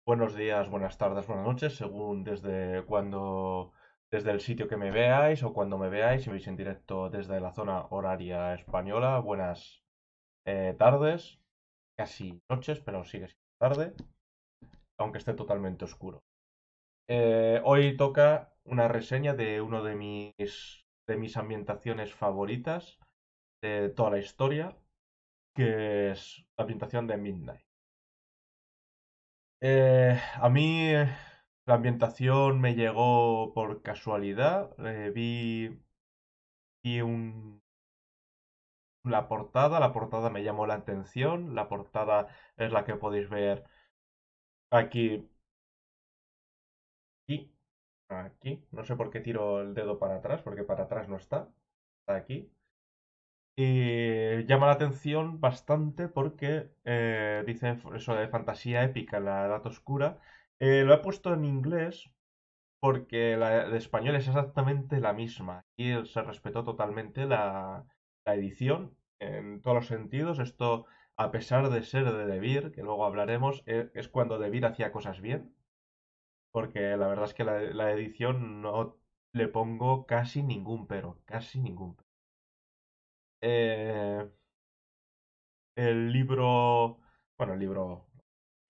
Buenos días, buenas tardes, buenas noches, según desde el sitio que me veáis o cuando me veáis, si veis en directo desde la zona horaria española, buenas tardes, casi noches, pero sigue siendo tarde, aunque esté totalmente oscuro. Hoy toca una reseña de uno de mis ambientaciones favoritas de toda la historia, que es la ambientación de Midnight. A mí la ambientación me llegó por casualidad. Vi la portada me llamó la atención. La portada es la que podéis ver aquí, aquí, aquí. No sé por qué tiro el dedo para atrás, porque para atrás no está. Está aquí. Y llama la atención bastante porque dice eso de fantasía épica en la Edad Oscura. Lo he puesto en inglés porque la de español es exactamente la misma. Y se respetó totalmente la edición en todos los sentidos. Esto, a pesar de ser de Debir, que luego hablaremos, es cuando Debir hacía cosas bien. Porque la verdad es que la edición no le pongo casi ningún pero. Casi ningún pero. Eh, el libro. Bueno, el libro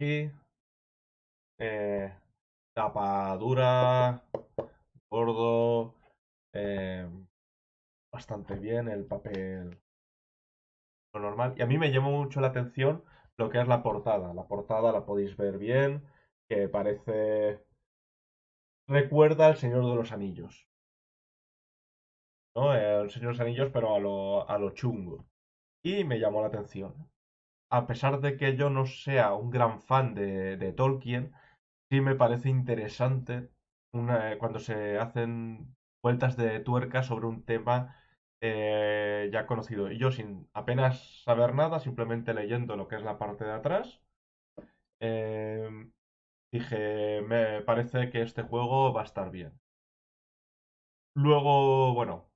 aquí. eh, Tapa dura, gordo. eh, Bastante bien el papel, lo normal. Y a mí me llamó mucho la atención lo que es la portada. La portada la podéis ver bien, que parece... Recuerda al Señor de los Anillos, ¿no? El Señor de los Anillos, pero a lo chungo. Y me llamó la atención. A pesar de que yo no sea un gran fan de Tolkien, sí me parece interesante cuando se hacen vueltas de tuerca sobre un tema ya conocido. Y yo sin apenas saber nada, simplemente leyendo lo que es la parte de atrás, eh, dije, me parece que este juego va a estar bien. Luego, bueno,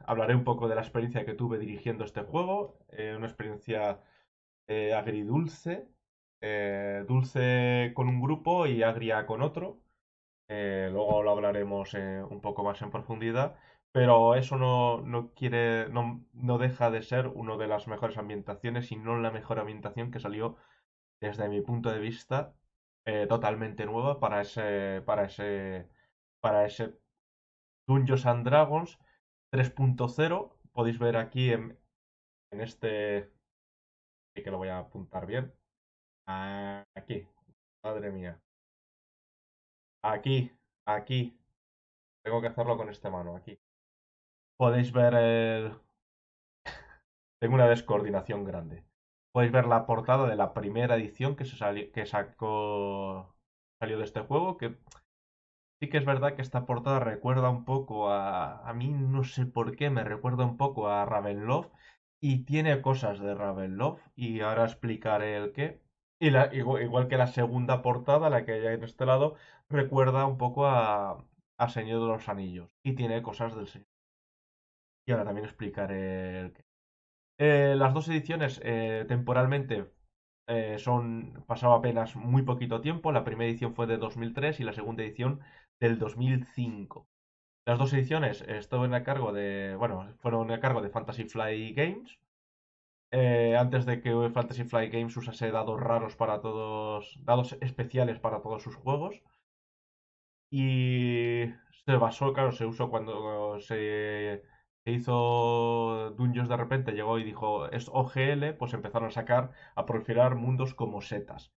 hablaré un poco de la experiencia que tuve dirigiendo este juego, una experiencia agridulce, dulce con un grupo y agria con otro. Luego lo hablaremos un poco más en profundidad, pero eso no deja de ser una de las mejores ambientaciones, y no la mejor ambientación que salió desde mi punto de vista, totalmente nueva para ese Dungeons and Dragons 3.0. Podéis ver aquí en este, sí que lo voy a apuntar bien, aquí, madre mía, aquí, aquí, tengo que hacerlo con esta mano, aquí. Podéis ver Tengo una descoordinación grande. Podéis ver la portada de la primera edición salió de este juego, que sí que es verdad que esta portada recuerda un poco a mí no sé por qué, me recuerda un poco a Ravenloft, y tiene cosas de Ravenloft, y ahora explicaré el qué. Y igual que la segunda portada, la que hay en este lado, recuerda un poco a Señor de los Anillos, y tiene cosas del Señor. Y ahora también explicaré el qué. Las dos ediciones temporalmente pasado apenas muy poquito tiempo. La primera edición fue de 2003 y la segunda edición del 2005. Las dos ediciones fueron a cargo de Fantasy Flight Games. Antes de que Fantasy Flight Games usase dados raros para todos, dados especiales para todos sus juegos. Y se basó, claro, se usó cuando se hizo Dungeons. De repente llegó y dijo, es OGL, pues empezaron a proliferar mundos como setas.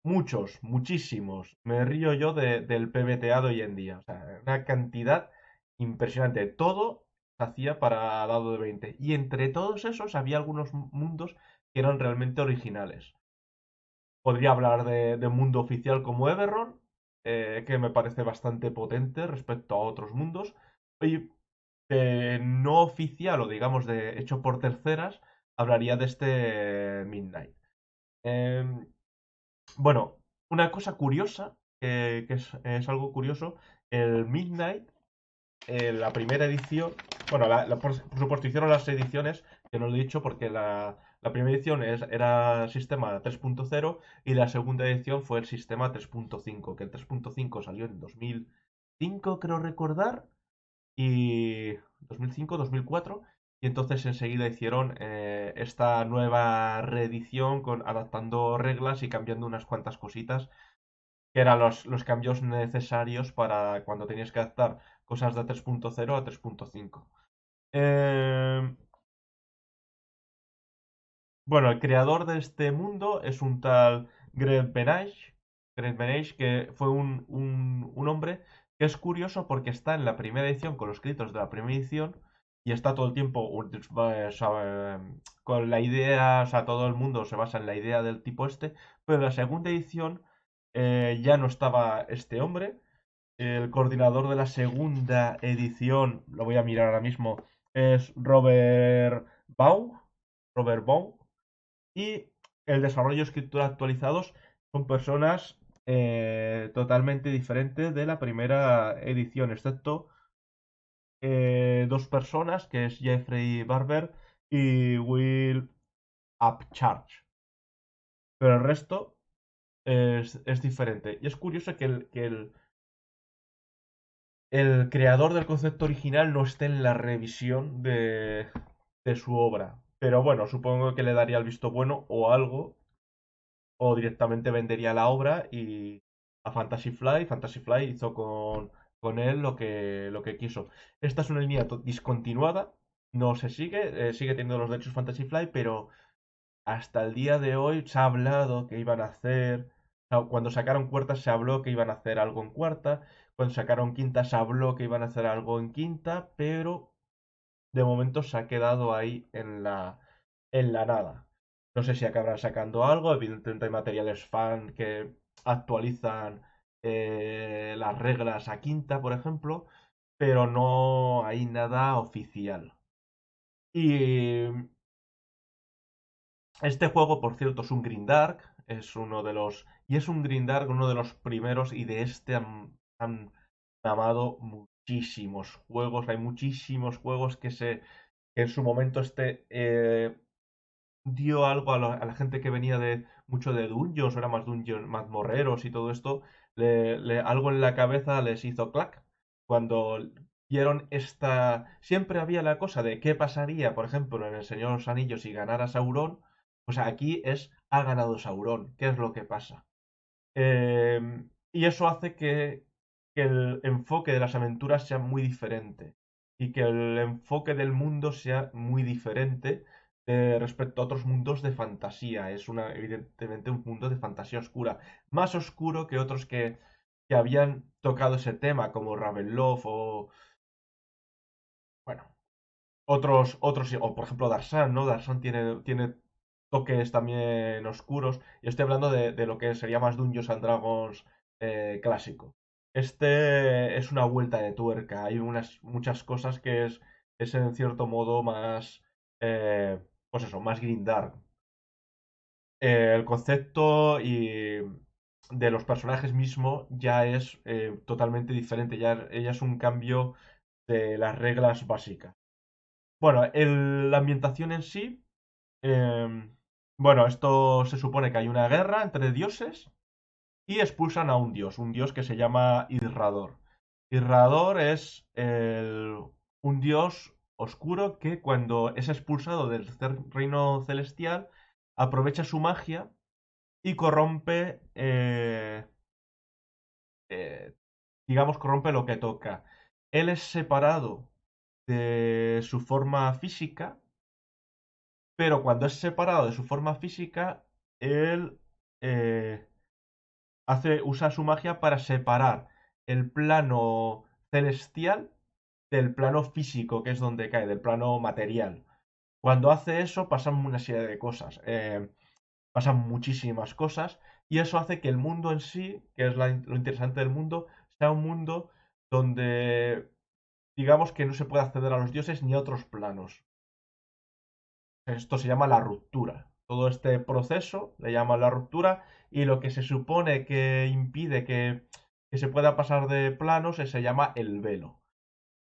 Muchos, muchísimos. Me río yo del PBTA de hoy en día. O sea, una cantidad impresionante. Todo se hacía para dado de 20. Y entre todos esos había algunos mundos que eran realmente originales. Podría hablar de mundo oficial como Eberron, que me parece bastante potente respecto a otros mundos. Y no oficial, o digamos hecho por terceras, hablaría de este Midnight. Em, bueno, una cosa curiosa, que es algo curioso, el Midnight, la primera edición, bueno, por supuesto hicieron las ediciones, que no lo he dicho porque La primera edición era sistema 3.0 y la segunda edición fue el sistema 3.5, que el 3.5 salió en 2005, creo recordar, y 2005, 2004, y entonces enseguida hicieron esta nueva reedición adaptando reglas y cambiando unas cuantas cositas, que eran los cambios necesarios para cuando tenías que adaptar cosas de 3.0 a 3.5. Eh, bueno, el creador de este mundo es un tal Greg Benage. Greg Benage, que fue un hombre que es curioso porque está en la primera edición con los créditos de la primera edición y está todo el tiempo con la idea, o sea, todo el mundo se basa en la idea del tipo este, pero en la segunda edición ya no estaba este hombre. El coordinador de la segunda edición, lo voy a mirar ahora mismo, es Robert Baum. Robert Baum. Y el desarrollo y escritura actualizados son personas totalmente diferentes de la primera edición, excepto dos personas, que es Jeffrey Barber y Will Upchurch. Pero el resto es diferente. Y es curioso que el creador del concepto original no esté en la revisión de su obra. Pero bueno, supongo que le daría el visto bueno o algo, o directamente vendería la obra y a Fantasy Fly hizo con él lo que quiso. Esta es una línea discontinuada, no se sigue teniendo los derechos Fantasy Fly, pero hasta el día de hoy se ha hablado que iban a hacer, o sea, cuando sacaron cuarta se habló que iban a hacer algo en cuarta, cuando sacaron quinta se habló que iban a hacer algo en quinta, pero de momento se ha quedado ahí en la nada. No sé si acabarán sacando algo, evidentemente hay materiales fan que actualizan las reglas a quinta, por ejemplo, pero no hay nada oficial. Y este juego, por cierto, es un Grindark, es uno de los. Y es un Grindark, uno de los primeros, y de este han amado muchísimos juegos. Hay muchísimos juegos que en su momento dio algo a la gente que venía de mucho de Dungeons, era más Dungeons, mazmorreros y todo esto, algo en la cabeza les hizo clac. Cuando vieron esta. Siempre había la cosa de qué pasaría, por ejemplo, en El Señor de los Anillos si ganara Sauron. Pues aquí ha ganado Sauron, ¿qué es lo que pasa? Y eso hace que el enfoque de las aventuras sea muy diferente y que el enfoque del mundo sea muy diferente respecto a otros mundos de fantasía. Es evidentemente un mundo de fantasía oscura, más oscuro que otros que habían tocado ese tema, como Ravenloft o, bueno, otros, o por ejemplo Darsan, ¿no? Darsan tiene toques también oscuros. Y estoy hablando de lo que sería más Dungeons and Dragons clásico. Este es una vuelta de tuerca. Hay muchas cosas que es en cierto modo más, pues eso, más grindark. El concepto de los personajes mismo ya es totalmente diferente. Ya es un cambio de las reglas básicas. Bueno, la ambientación en sí. em, bueno, esto se supone que hay una guerra entre dioses y expulsan a un dios que se llama Irrador. Irrador es un dios oscuro que cuando es expulsado del reino celestial aprovecha su magia y corrompe, eh, digamos, corrompe lo que toca. Él es separado de su forma física, pero cuando es separado de su forma física, él eh, usa su magia para separar el plano celestial del plano físico, que es donde cae, del plano material. Cuando hace eso, pasan una serie de cosas. Pasan muchísimas cosas y eso hace que el mundo en sí, que es lo interesante del mundo, sea un mundo donde digamos que no se puede acceder a los dioses ni a otros planos. Esto se llama la ruptura. Todo este proceso le llaman la ruptura y lo que se supone que impide que se pueda pasar de planos se llama el velo.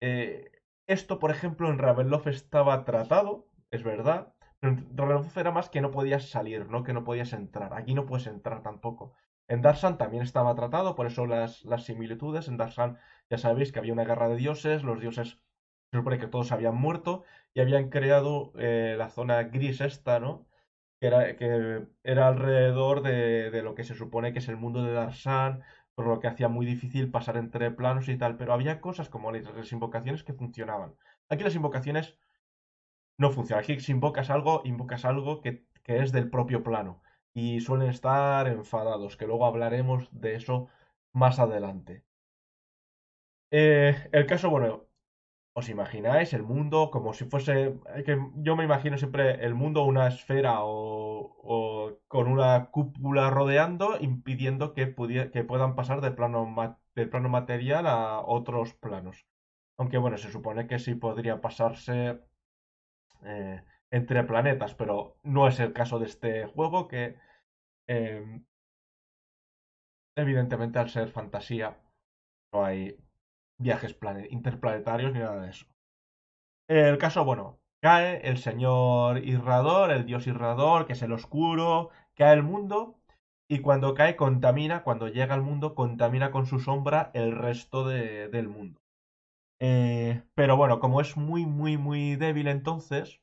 Eh, Esto, por ejemplo, en Ravenloft estaba tratado, es verdad, Pero en Rebufo era más que no podías salir, ¿no? Que no podías entrar. Aquí no puedes entrar tampoco. En Darsan también estaba tratado, por eso las similitudes. En Darsan ya sabéis que había una guerra de dioses, los dioses se supone que todos habían muerto y habían creado la zona gris esta, ¿no? Que era alrededor de lo que se supone que es el mundo de Darsan, por lo que hacía muy difícil pasar entre planos y tal, pero había cosas como las invocaciones que funcionaban. Aquí las invocaciones no funcionan. Aquí si invocas algo que es del propio plano y suelen estar enfadados, que luego hablaremos de eso más adelante. El caso, bueno, ¿os imagináis el mundo como si fuese... que yo me imagino siempre el mundo una esfera o con una cúpula rodeando, impidiendo que puedan pasar del plano material a otros planos. Aunque bueno, se supone que sí podría pasarse entre planetas, pero no es el caso de este juego que eh, evidentemente al ser fantasía no hay viajes interplanetarios ni nada de eso. El caso, bueno, cae el señor Irrador, el dios Irrador, que es el oscuro, cae el mundo y cuando cae contamina, cuando llega al mundo, contamina con su sombra el resto del mundo. Pero bueno, como es muy, muy, muy débil entonces,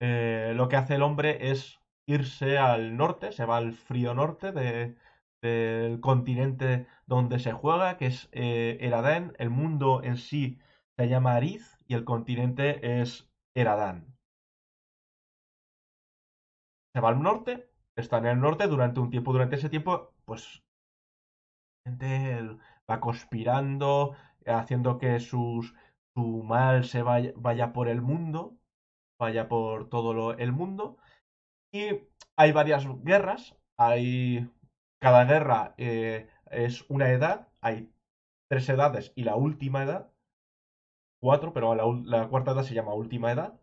lo que hace el hombre es irse al norte, se va al frío norte del continente donde se juega, que es Eradén. El mundo en sí se llama Ariz y el continente es Eradán. Se va al norte, está en el norte durante un tiempo. Durante ese tiempo, pues, él va conspirando, haciendo que su mal se vaya por el mundo, vaya por todo el mundo. Y hay varias guerras. Cada guerra es una edad. Hay tres edades y la última edad, cuatro, pero la cuarta edad se llama última edad.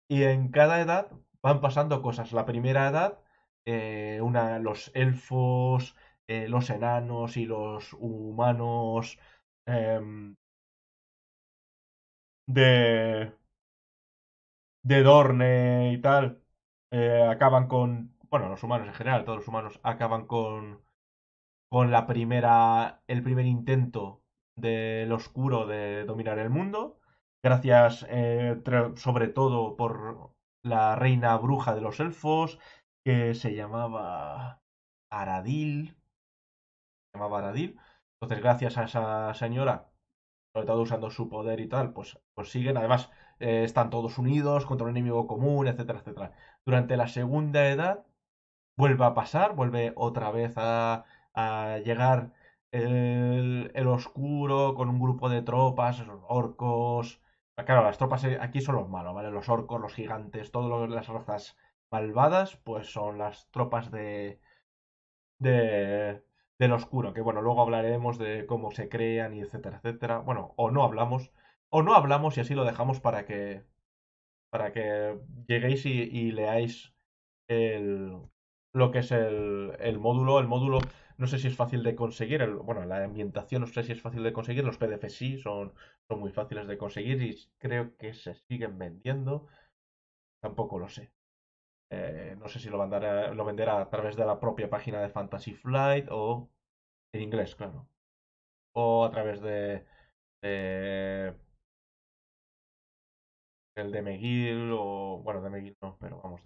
Y en cada edad van pasando cosas. La primera edad, los elfos, los enanos y los humanos em, de, de Dorne y tal, acaban con... Bueno, los humanos en general, todos los humanos acaban con el primer intento del oscuro de dominar el mundo, gracias sobre todo por la reina bruja de los elfos, que se llamaba Aradil, Entonces, gracias a esa señora, sobre todo usando su poder y tal, pues siguen. Además, están todos unidos contra un enemigo común, etcétera, etcétera. Durante la segunda edad, vuelve a pasar, vuelve otra vez a llegar el oscuro con un grupo de tropas, esos orcos. Claro, las tropas aquí son los malos, ¿vale? Los orcos, los gigantes, todas las razas malvadas, pues son las tropas de, del oscuro, que bueno, luego hablaremos de cómo se crean y etcétera, etcétera. Bueno, o no hablamos y así lo dejamos para que lleguéis y leáis el, lo que es el módulo. El módulo no sé si es fácil de conseguir. Bueno, la ambientación no sé si es fácil de conseguir. Los PDF sí, son muy fáciles de conseguir y creo que se siguen vendiendo. Tampoco lo sé. No sé si lo venderá a través de la propia página de Fantasy Flight o en inglés, claro. O a través de el de McGill o... Bueno, de McGill no, pero vamos,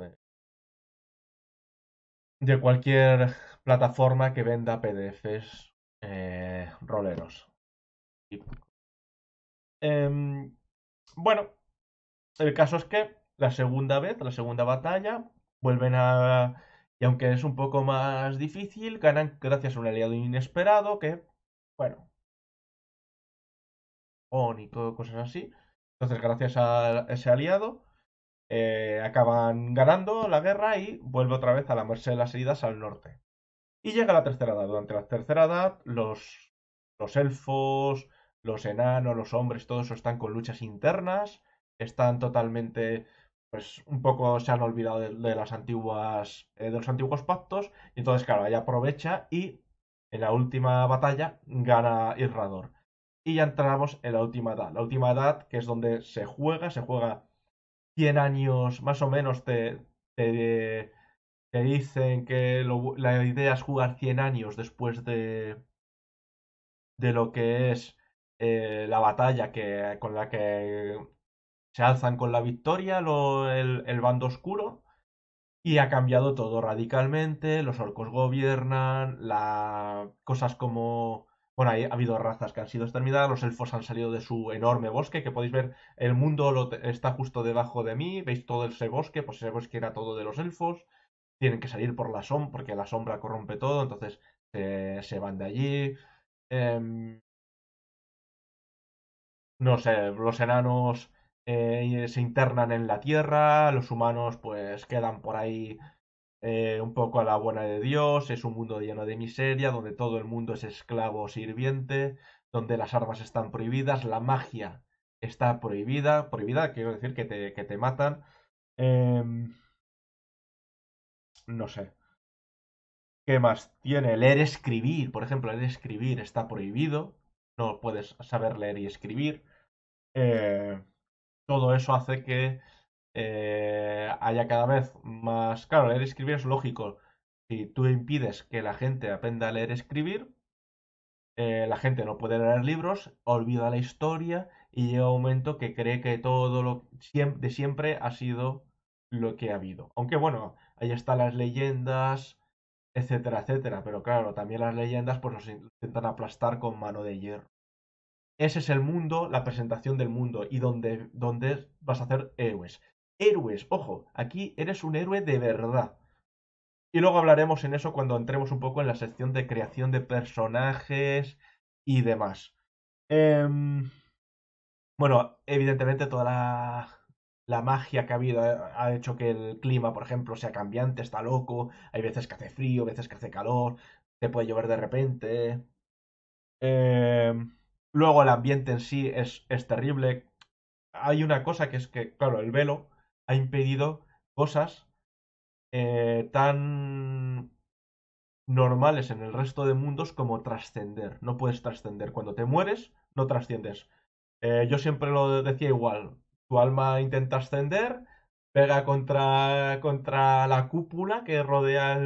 de cualquier plataforma que venda PDFs roleros. Em, bueno, el caso es que la segunda batalla, vuelven a... Y aunque es un poco más difícil, ganan gracias a un aliado inesperado que, bueno, y todo, cosas así. Entonces, gracias a ese aliado, acaban ganando la guerra y vuelve otra vez a lamerse las heridas al norte. Y llega la tercera edad. Durante la tercera edad, los elfos, los enanos, los hombres, todo eso están con luchas internas. Están totalmente, pues, un poco se han olvidado de los antiguos pactos. Y entonces, claro, ella aprovecha y en la última batalla gana Irrador. Y ya entramos en la última edad. La última edad, que es donde se juega 100 años, más o menos te, te dicen que la idea es jugar 100 años después de lo que es la batalla con la que se alzan con la victoria el bando oscuro. Y ha cambiado todo radicalmente, los orcos gobiernan, cosas como... Bueno, ha habido razas que han sido exterminadas, los elfos han salido de su enorme bosque, que podéis ver, el mundo está justo debajo de mí, veis todo ese bosque, pues ese bosque era todo de los elfos, tienen que salir por la sombra, porque la sombra corrompe todo, entonces se van de allí. Em, no sé, los enanos se internan en la tierra, los humanos pues quedan por ahí un poco a la buena de Dios, es un mundo lleno de miseria, donde todo el mundo es esclavo o sirviente, donde las armas están prohibidas, la magia está prohibida, prohibida quiero decir que te matan, em, no sé, ¿qué más tiene? Leer y escribir, por ejemplo, leer y escribir está prohibido, no puedes saber leer y escribir, eh, todo eso hace que haya cada vez más... Claro, leer y escribir es lógico. Si tú impides que la gente aprenda a leer y escribir, la gente no puede leer libros, olvida la historia y llega un momento que cree que todo lo de siempre ha sido lo que ha habido. Aunque bueno, ahí están las leyendas, etcétera, etcétera. Pero claro, también las leyendas pues nos intentan aplastar con mano de hierro. Ese es el mundo, la presentación del mundo y donde vas a hacer héroes. Héroes, ojo, aquí eres un héroe de verdad. Y luego hablaremos en eso cuando entremos un poco en la sección de creación de personajes y demás. Em, bueno, evidentemente toda la magia que ha habido ha hecho que el clima, por ejemplo, sea cambiante, está loco. Hay veces que hace frío, veces que hace calor, te puede llover de repente. Luego el ambiente en sí es terrible. Hay una cosa que es que, claro, el velo ha impedido cosas tan normales en el resto de mundos como trascender. No puedes trascender. Cuando te mueres, no trasciendes. Yo siempre lo decía igual. Tu alma intenta ascender, pega contra la cúpula que rodea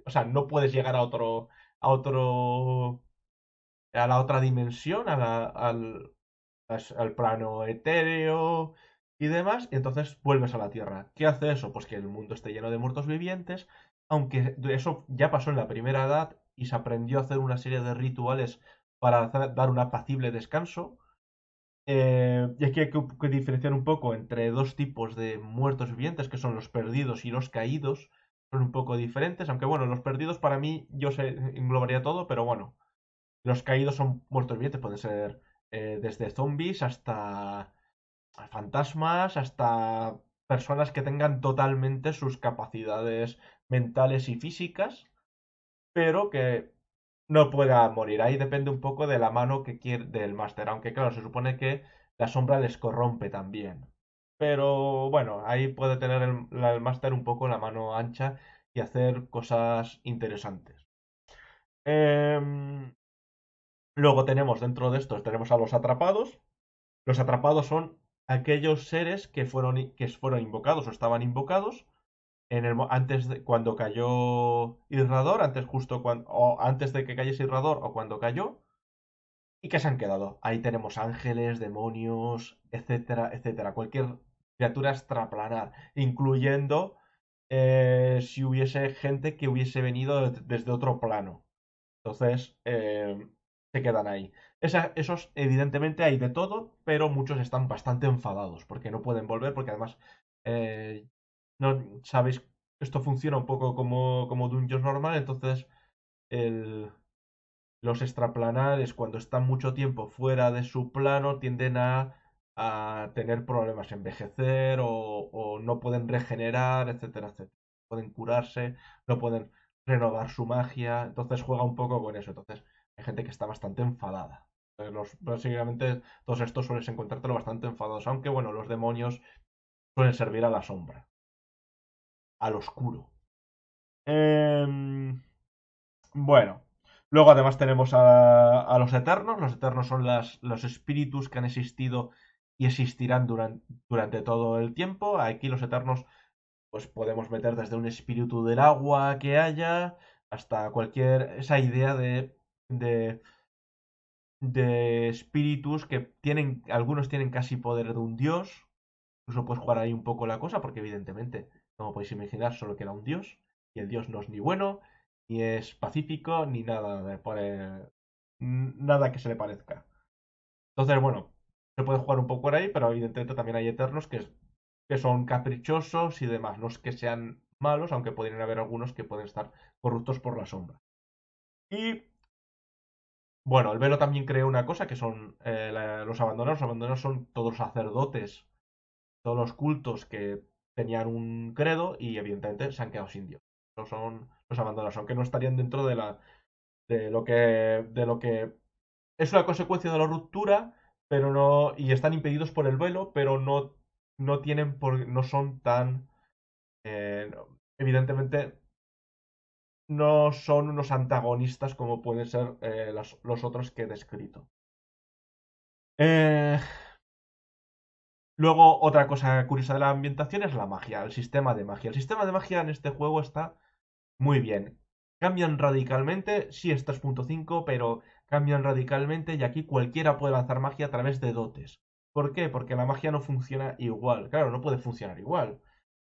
o sea, no puedes llegar a la otra dimensión, al plano etéreo y demás, y entonces vuelves a la Tierra. ¿Qué hace eso? Pues que el mundo esté lleno de muertos vivientes, aunque eso ya pasó en la primera edad y se aprendió a hacer una serie de rituales para dar un apacible descanso. Y aquí hay que diferenciar un poco entre dos tipos de muertos vivientes, que son los perdidos y los caídos. Son un poco diferentes, aunque bueno, los perdidos para mí yo se englobaría todo, pero bueno, los caídos son muertos vivientes, pueden ser desde zombies hasta fantasmas, hasta personas que tengan totalmente sus capacidades mentales y físicas, pero que no pueda morir. Ahí depende un poco de la mano que quiere del máster, aunque claro, se supone que la sombra les corrompe también. Pero bueno, ahí puede tener el máster un poco la mano ancha y hacer cosas interesantes. Em, Luego tenemos dentro de estos, tenemos a los atrapados. Los atrapados son aquellos seres que fueron invocados o estaban invocados antes de cuando cayó Irrador, antes justo cuando, o antes de que cayese Irrador o cuando cayó, y que se han quedado. Ahí tenemos ángeles, demonios, etcétera, etcétera. Cualquier criatura extraplanar, incluyendo si hubiese gente que hubiese venido desde otro plano. Entonces, se quedan ahí. Esos, evidentemente, hay de todo, pero muchos están bastante enfadados porque no pueden volver, porque además, eh, no sabéis, esto funciona un poco como Dungeons normal, entonces los extraplanares, cuando están mucho tiempo fuera de su plano, tienden a tener problemas, envejecer o no pueden regenerar, etcétera, etcétera. Pueden curarse, no pueden renovar su magia, entonces juega un poco con eso. Entonces hay gente que está bastante enfadada. Básicamente todos estos sueles encontrártelo bastante enfadados, aunque bueno, los demonios suelen servir a la sombra, al oscuro. Em, Bueno, luego además tenemos a los Eternos. Los Eternos son los espíritus que han existido y existirán durante todo el tiempo. Aquí los Eternos, pues podemos meter desde un espíritu del agua que haya hasta esa idea de, de espíritus que tienen, algunos tienen casi poder de un dios. Incluso puedes jugar ahí un poco la cosa, porque evidentemente, como podéis imaginar, solo queda un dios, y el dios no es ni bueno, ni es pacífico, ni nada nada que se le parezca. Entonces, bueno, se puede jugar un poco por ahí, pero evidentemente también hay eternos que son caprichosos y demás. No es que sean malos, aunque podrían haber algunos que pueden estar corruptos por la sombra. Y bueno, el velo también creó una cosa que son los abandonados. Los abandonados son todos los sacerdotes, todos los cultos que tenían un credo y evidentemente se han quedado sin Dios. No son los abandonados, aunque no estarían dentro de lo que es una consecuencia de la ruptura, pero no, y están impedidos por el velo, pero no tienen no son tan, evidentemente, no son unos antagonistas como pueden ser los otros que he descrito. Eh, Luego, otra cosa curiosa de la ambientación es la magia, el sistema de magia. El sistema de magia en este juego está muy bien. Cambian radicalmente, sí es 3.5, pero cambian radicalmente y aquí cualquiera puede lanzar magia a través de dotes. ¿Por qué? Porque la magia no funciona igual. Claro, no puede funcionar igual.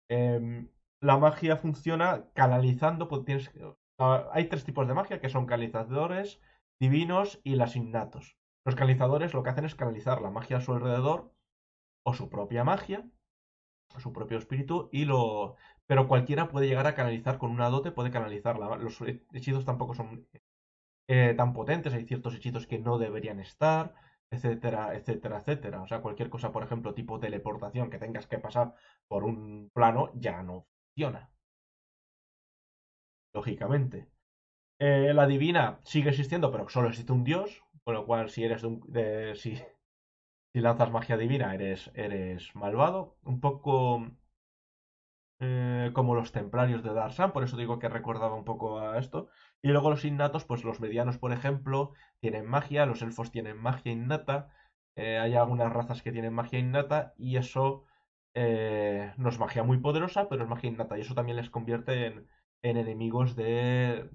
La magia funciona canalizando, pues hay tres tipos de magia que son canalizadores, divinos y las innatos. Los canalizadores lo que hacen es canalizar la magia a su alrededor o su propia magia su propio espíritu pero cualquiera puede llegar a canalizar con una dote, puede canalizarla. Los hechizos tampoco son tan potentes, hay ciertos hechizos que no deberían estar, etcétera, etcétera, etcétera. O sea, cualquier cosa, por ejemplo, tipo teleportación, que tengas que pasar por un plano, ya no funciona, lógicamente. La divina sigue existiendo, pero solo existe un dios, con lo cual si eres si lanzas magia divina eres malvado. Un poco como los templarios de Darsan, por eso digo que recordaba un poco a esto. Y luego los innatos, pues los medianos, por ejemplo, tienen magia, los elfos tienen magia innata, hay algunas razas que tienen magia innata y eso no es magia muy poderosa, pero es magia innata y eso también les convierte en enemigos de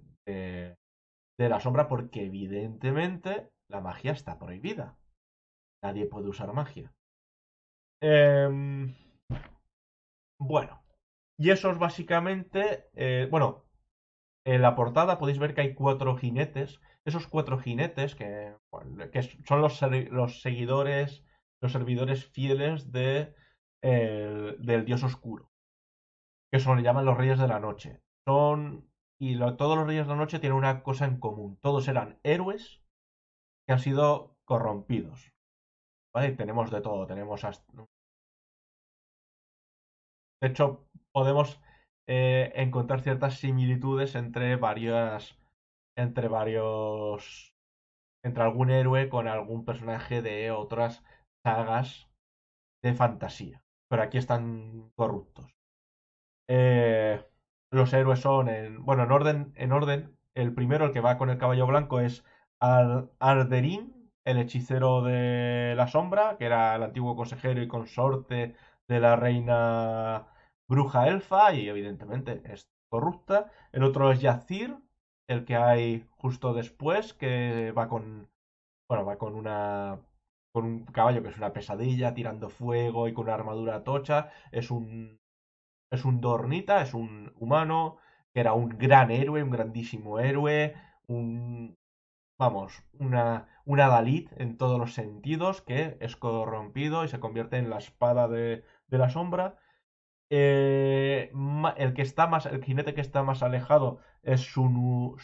la sombra porque evidentemente la magia está prohibida. Nadie puede usar magia. Em, bueno, y eso es básicamente, bueno, en la portada podéis ver que hay cuatro jinetes. Esos cuatro jinetes bueno, que son los seguidores, los servidores fieles del dios oscuro, que son, le llaman los reyes de la noche. Todos los reyes de la noche tienen una cosa en común. Todos eran héroes que han sido corrompidos. ¿Vale? Tenemos de todo. De hecho, podemos encontrar ciertas similitudes entre varios entre algún héroe con algún personaje de otras sagas de fantasía. Pero aquí están corruptos. Eh, los héroes son, bueno, en orden, el primero, el que va con el caballo blanco, es Arderín, el hechicero de la sombra, que era el antiguo consejero y consorte de la reina bruja elfa, y evidentemente es corrupta. El otro es Yazir, el que hay justo después, que va con bueno, va con un caballo que es una pesadilla, tirando fuego y con una armadura tocha. Es un Dornita, es un humano que era un gran héroe, un grandísimo héroe, vamos, una Dalit en todos los sentidos, que es corrompido y se convierte en la espada de la sombra. El jinete que está más alejado es Sunuel,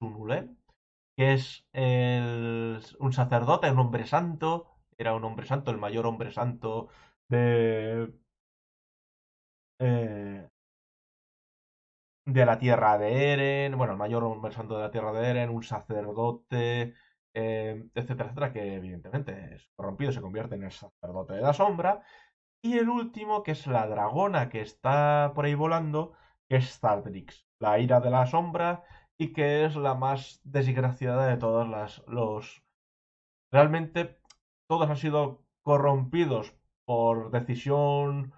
Sunulel, que es un sacerdote, un hombre santo, era un hombre santo, el mayor hombre santo de, eh, de la tierra de Eren, bueno, el mayor hombre santo de la tierra de Eren, un sacerdote, etcétera, etcétera, que evidentemente es corrompido, se convierte en el sacerdote de la sombra. Y el último, que es la dragona que está por ahí volando, que es Zardrix, la ira de la sombra, y que es la más desgraciada de todas Realmente todos han sido corrompidos por decisión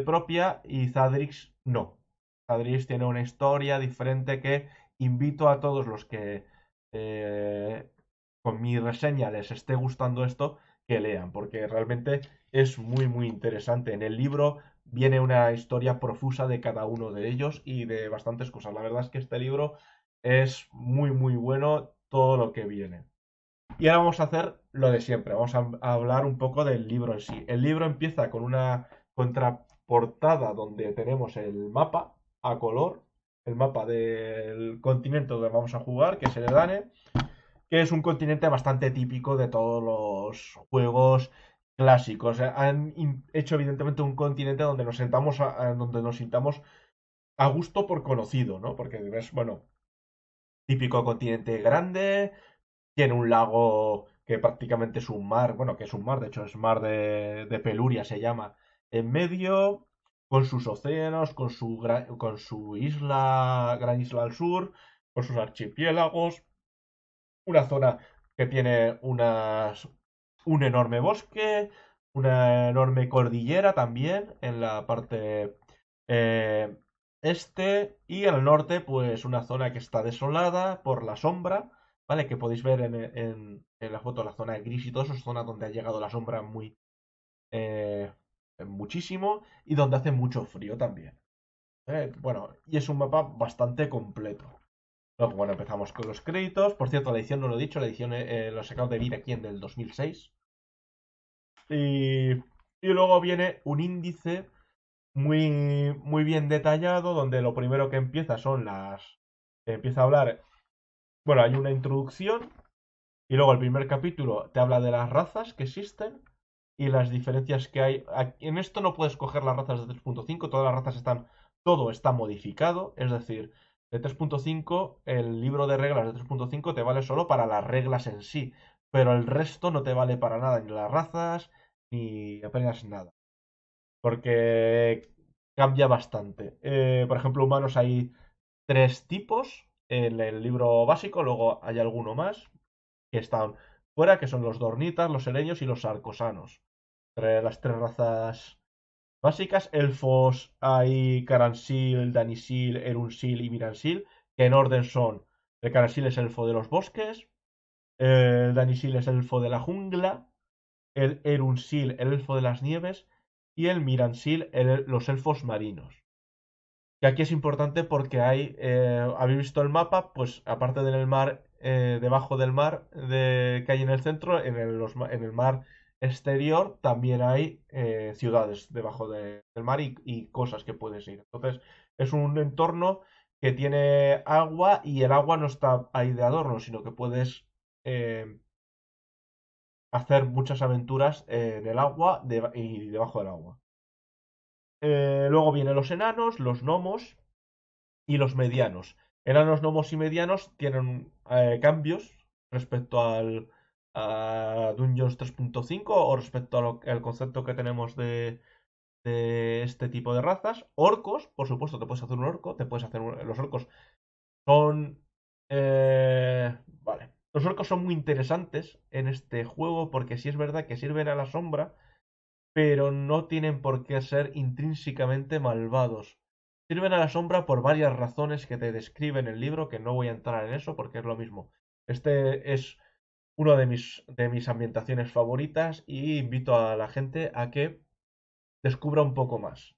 propia y Zadrix no. Zadrix tiene una historia diferente que invito a todos los que eh, con mi reseña les esté gustando esto, que lean, porque realmente es muy, muy interesante. En el libro viene una historia profusa de cada uno de ellos y de bastantes cosas. La verdad es que este libro es muy, muy bueno todo lo que viene. Y ahora vamos a hacer lo de siempre, vamos a hablar un poco del libro en sí. El libro empieza con una contraportada donde tenemos el mapa a color, el mapa del continente donde vamos a jugar, que es el Edane, que es un continente bastante típico de todos los juegos clásicos. Han hecho evidentemente un continente donde nos sentamos donde nos sintamos a gusto por conocido, ¿no? Porque ves, bueno, típico continente grande, tiene un lago que prácticamente es un mar, bueno, que es un mar, de hecho es mar de Peluria se llama, en medio, con sus océanos, con su isla, gran isla al sur, con sus archipiélagos, una zona que tiene un enorme bosque, una enorme cordillera también en la parte eh, este y al norte pues una zona que está desolada por la sombra, ¿vale? Que podéis ver en la foto la zona gris y todo eso es zona donde ha llegado la sombra muy eh, muchísimo y donde hace mucho frío también. Bueno, y es un mapa bastante completo. Luego, bueno, empezamos con los créditos. Por cierto, la edición no lo he dicho, la edición lo he sacado de Vida aquí en del 2006. Y luego viene un índice muy, muy bien detallado, donde lo primero que empieza son empieza a hablar. Bueno, hay una introducción, y luego el primer capítulo te habla de las razas que existen y las diferencias que hay. En esto no puedes coger las razas de 3.5, todas las razas están, todo está modificado, es decir, de 3.5 el libro de reglas de 3.5 te vale solo para las reglas en sí, pero el resto no te vale para nada, ni las razas, ni apenas nada, porque cambia bastante. Por ejemplo, humanos hay tres tipos en el libro básico, luego hay alguno más que están fuera, que son los Dornitas, los Sereños y los Arcosanos. Las tres razas básicas. Elfos hay Caransil, Danisil, Erunsil y Miransil, que en orden son: el Caransil es elfo de los bosques, el Danisil es elfo de la jungla, el Erunsil el elfo de las nieves y el Miransil los elfos marinos. Que aquí es importante porque habéis visto el mapa, pues aparte del mar, debajo del mar que hay en el centro, en el mar exterior también hay ciudades debajo del mar y cosas que puedes ir. Entonces es un entorno que tiene agua y el agua no está ahí de adorno, sino que puedes eh, hacer muchas aventuras en el agua y debajo del agua. Luego vienen los enanos, los gnomos y los medianos. Enanos, gnomos y medianos tienen cambios respecto a Dungeons 3.5 o respecto al concepto que tenemos de este tipo de razas. Orcos, por supuesto, te puedes hacer un orco, te puedes hacer los orcos son... vale. Los orcos son muy interesantes en este juego porque sí es verdad que sirven a la sombra, pero no tienen por qué ser intrínsecamente malvados. Sirven a la sombra por varias razones que te describe en el libro, que no voy a entrar en eso porque es lo mismo. Este es uno de mis ambientaciones favoritas y invito a la gente a que descubra un poco más.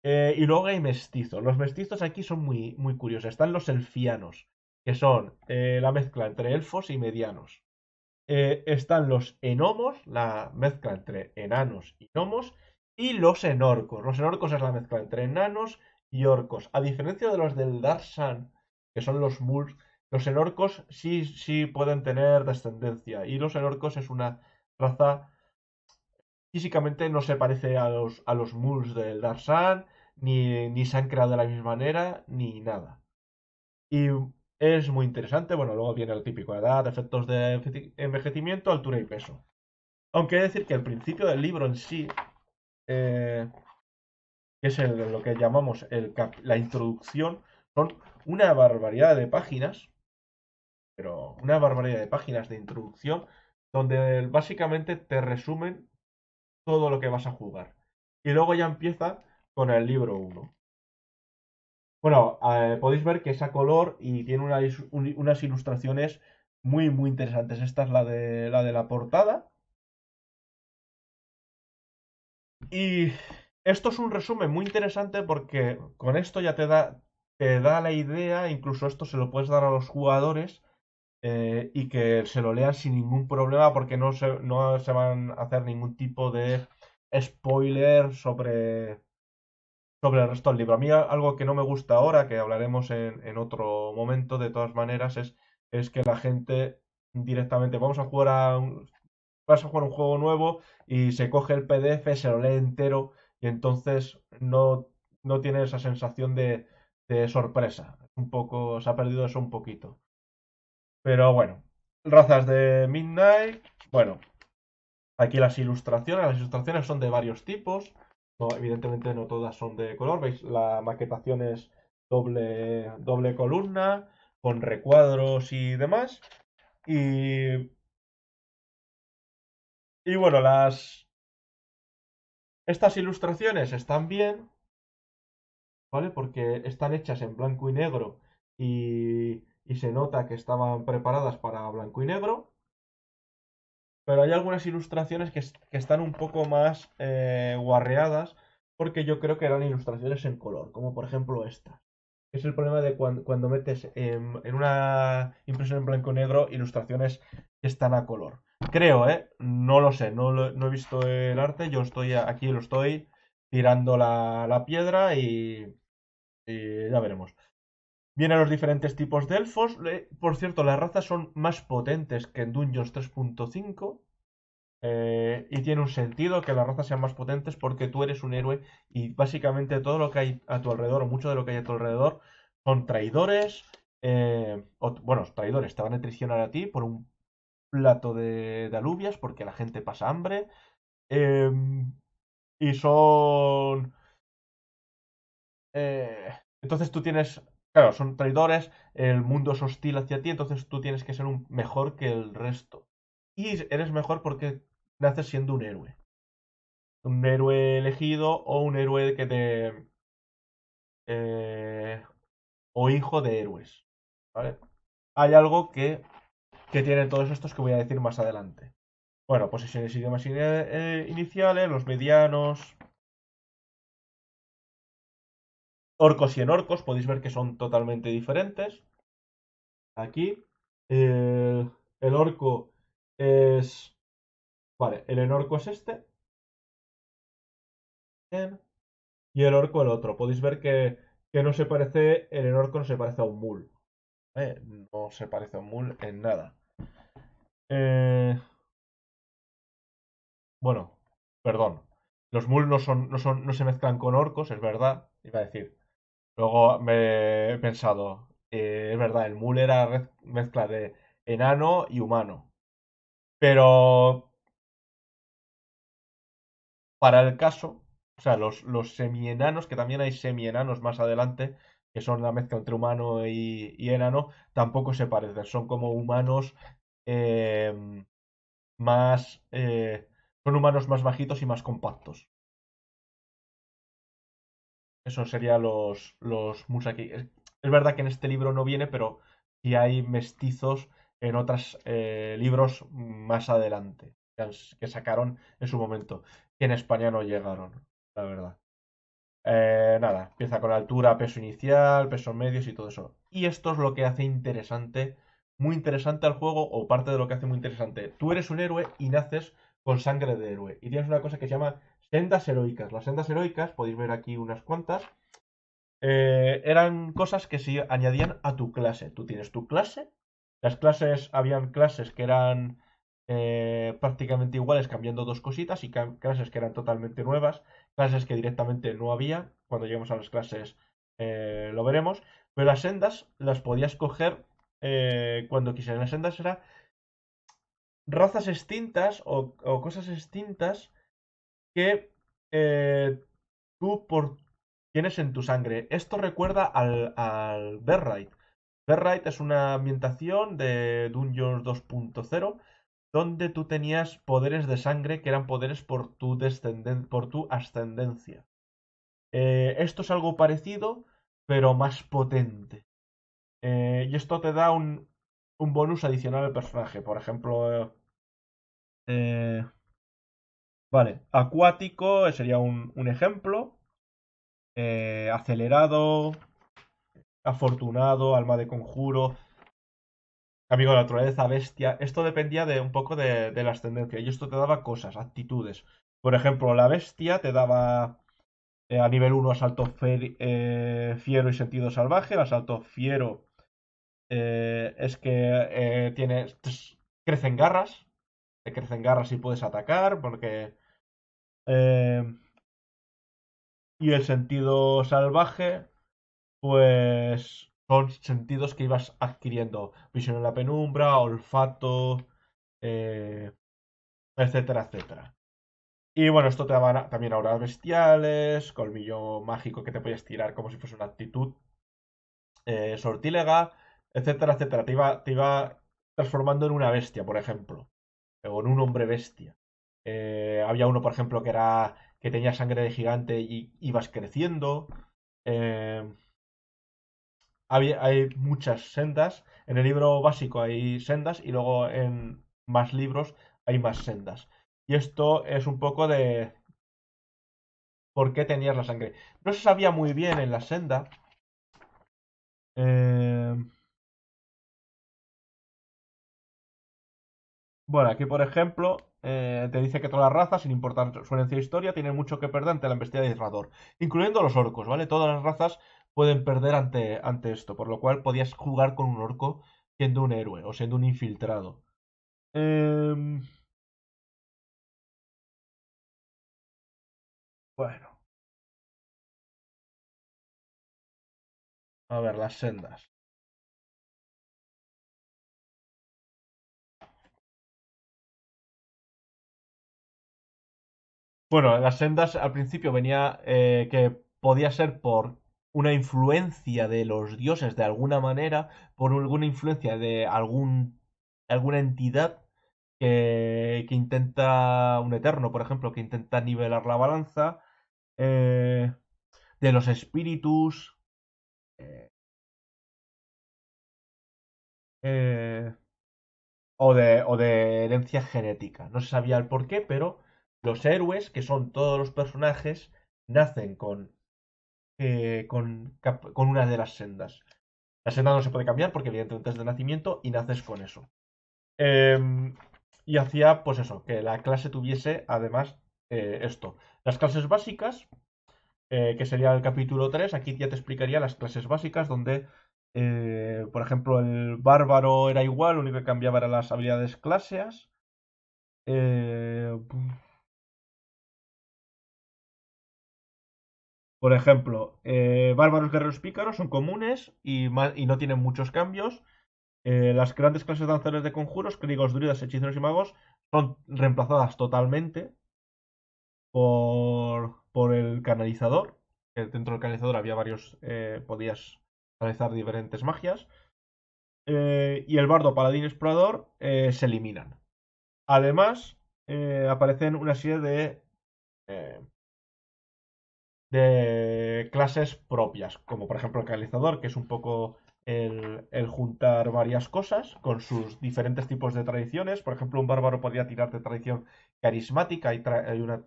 Y luego hay mestizos. Los mestizos aquí son muy, muy curiosos. Están los elfianos, que son la mezcla entre elfos y medianos. Están los enomos, la mezcla entre enanos y gnomos, y los enorcos. Los enorcos es la mezcla entre enanos y orcos. A diferencia de los del Darsan, que son los Murs, los enorcos sí, sí pueden tener descendencia. Y los enorcos es una raza, físicamente no se parece a los Murs del Darsan, ni se han creado de la misma manera, ni nada. Y es muy interesante. Bueno, luego viene el típico: edad, efectos de envejecimiento, altura y peso. Aunque he de decir que el principio del libro en sí, eh, que es lo que llamamos la introducción, son una barbaridad de páginas, pero una barbaridad de páginas de introducción, donde básicamente te resumen todo lo que vas a jugar. Y luego ya empieza con el libro uno. Bueno, podéis ver que es a color y tiene unas ilustraciones muy, muy interesantes. Esta es la de la portada. Y esto es un resumen muy interesante porque con esto ya te da la idea, incluso esto se lo puedes dar a los jugadores y que se lo lean sin ningún problema porque no se van a hacer ningún tipo de spoiler sobre el resto del libro. A mí algo que no me gusta ahora, que hablaremos en otro momento, de todas maneras, es que la gente directamente, vas a jugar un juego nuevo y se coge el PDF, se lo lee entero y entonces no tiene esa sensación de sorpresa. Un poco, se ha perdido eso un poquito. Pero bueno, razas de Midnight, bueno, aquí las ilustraciones son de varios tipos. No, evidentemente no todas son de color. ¿Veis? La maquetación es doble columna, con recuadros y demás. Y, y bueno, estas ilustraciones están bien, ¿vale? Porque están hechas en blanco y negro y se nota que estaban preparadas para blanco y negro. Pero hay algunas ilustraciones que están un poco más guarreadas porque yo creo que eran ilustraciones en color, como por ejemplo esta. Es el problema de cuando metes en una impresión en blanco y negro ilustraciones que están a color. Creo, ¿eh? No lo sé, no he visto el arte, yo estoy aquí, lo estoy tirando la piedra y ya veremos. Vienen los diferentes tipos de elfos. Por cierto, las razas son más potentes que en Dungeons 3.5. Y tiene un sentido que las razas sean más potentes porque tú eres un héroe y básicamente todo lo que hay a tu alrededor, o mucho de lo que hay a tu alrededor, son traidores. Bueno, traidores, te van a traicionar a ti por un plato de alubias porque la gente pasa hambre. eh, y son. Entonces tú tienes. Claro, son traidores, el mundo es hostil hacia ti, entonces tú tienes que ser mejor que el resto. Y eres mejor porque naces siendo un héroe. Un héroe elegido o un héroe eh, o hijo de héroes. ¿Vale? Hay algo que tienen todos estos que voy a decir más adelante. Bueno, posiciones y idiomas iniciales, los medianos, orcos y enorcos, podéis ver que son totalmente diferentes. Aquí, el orco es. Vale, el enorco es este. Bien, y el orco el otro. Podéis ver que no se parece, el enorco no se parece a un mul. No se parece a un mul en nada. Eh, bueno, perdón. Los mul no se mezclan con orcos, es verdad. Iba a decir. Luego me he pensado. Es verdad, el mul era mezcla de enano y humano. Pero para el caso, o sea, los semienanos, que también hay semienanos más adelante, que son la mezcla entre humano y enano, tampoco se parecen. Son como humanos eh, más. Son humanos más bajitos y más compactos. Esos serían los Musaki. Es verdad que en este libro no viene, pero sí hay mestizos en otros libros más adelante, que sacaron en su momento, que en España no llegaron, la verdad. Nada, empieza con altura, peso inicial, pesos medios y todo eso. Y esto es lo que hace interesante, muy interesante al juego, o parte de lo que hace muy interesante. Tú eres un héroe y naces con sangre de héroe. Y tienes una cosa que se llama sendas heroicas. Las sendas heroicas, podéis ver aquí unas cuantas, eran cosas que se añadían a tu clase. Tú tienes tu clase. Habían clases que eran prácticamente iguales, cambiando dos cositas, y clases que eran totalmente nuevas, clases que directamente no había. Cuando lleguemos a las clases lo veremos. Pero las sendas las podías coger cuando quisieras. Las sendas eran razas extintas o cosas extintas que eh, tienes en tu sangre. Esto recuerda al Berrite. Berrite es una ambientación de Dungeons 2.0 donde tú tenías poderes de sangre que eran poderes por tu ascendencia. Esto es algo parecido, pero más potente. Y esto te da un bonus adicional al personaje. Por ejemplo, eh, vale, acuático sería un ejemplo. Acelerado, afortunado, alma de conjuro, amigo de la naturaleza, bestia. Esto dependía de un poco de la ascendencia. Y esto te daba cosas, actitudes. Por ejemplo, la bestia te daba a nivel uno asalto fiero y sentido salvaje. El asalto fiero es que crecen garras. Te crecen garras y puedes atacar. Porque. eh, y el sentido salvaje, pues son sentidos que ibas adquiriendo. Visión en la penumbra, olfato, eh, etcétera, etcétera. Y bueno, esto te daba también auras bestiales, colmillo mágico que te podías tirar como si fuese una actitud, sortílega, etcétera, etcétera. Te iba transformando en una bestia, por ejemplo, o en un hombre bestia. Había uno, por ejemplo, que tenía sangre de gigante y ibas creciendo. Eh, hay muchas sendas. En el libro básico hay sendas y luego en más libros hay más sendas. Y esto es un poco de por qué tenías la sangre. No se sabía muy bien en la senda. eh, bueno, aquí por ejemplo te dice que todas las razas, sin importar su herencia e historia, tienen mucho que perder ante la embestida de Isrador. Incluyendo los orcos, ¿vale? Todas las razas pueden perder ante esto. Por lo cual podías jugar con un orco siendo un héroe o siendo un infiltrado. Eh, bueno. A ver, las sendas. Bueno, las sendas al principio venía que podía ser por una influencia de los dioses de alguna manera, por alguna influencia de alguna entidad que intenta, un eterno, por ejemplo, que intenta nivelar la balanza, eh, de los espíritus, eh, eh, o de herencia genética. No se sabía el por qué, pero los héroes, que son todos los personajes, nacen con una de las sendas. La senda no se puede cambiar porque evidentemente es de nacimiento y naces con eso. Eh, y hacía, pues eso, que la clase tuviese además esto. Las clases básicas, que sería el capítulo 3 aquí ya te explicaría las clases básicas donde, por ejemplo, el bárbaro era igual, lo único que cambiaba eran las habilidades claseas. Eh, por ejemplo, bárbaros, guerreros, pícaros son comunes y no tienen muchos cambios. Las grandes clases de danzadores de conjuros, clérigos, druidas, hechiceros y magos son reemplazadas totalmente por el canalizador. Que dentro del canalizador había varios, podías canalizar diferentes magias. Y el bardo, paladín y explorador se eliminan. Además, aparecen una serie eh, de clases propias, como por ejemplo el canalizador, que es un poco el juntar varias cosas con sus diferentes tipos de tradiciones. Por ejemplo, un bárbaro podría tirar de tradición carismática. Hay una...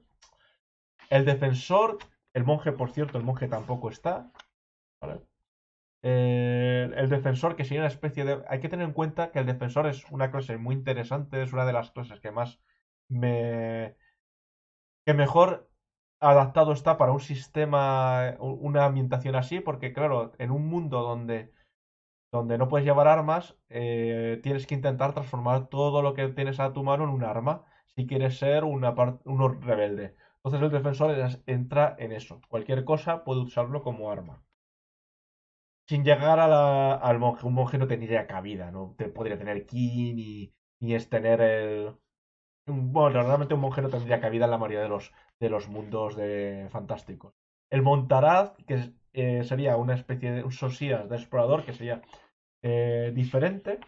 El defensor, el monje, por cierto, el monje tampoco está. ¿Vale? El defensor, que sería una especie de... Hay que tener en cuenta que el defensor es una clase muy interesante, es una de las clases que más me, que mejor adaptado está para un sistema, una ambientación así, porque claro, en un mundo donde no puedes llevar armas, tienes que intentar transformar todo lo que tienes a tu mano en un arma, si quieres ser uno rebelde. Entonces el defensor entra en eso. Cualquier cosa puede usarlo como arma. Sin llegar al monje. Un monje no tendría cabida, no podría tener ki ni es tener bueno, realmente un monje no tendría cabida en la mayoría de los mundos fantásticos. El Montaraz, que sería una especie de un Sosías de explorador, que sería diferente.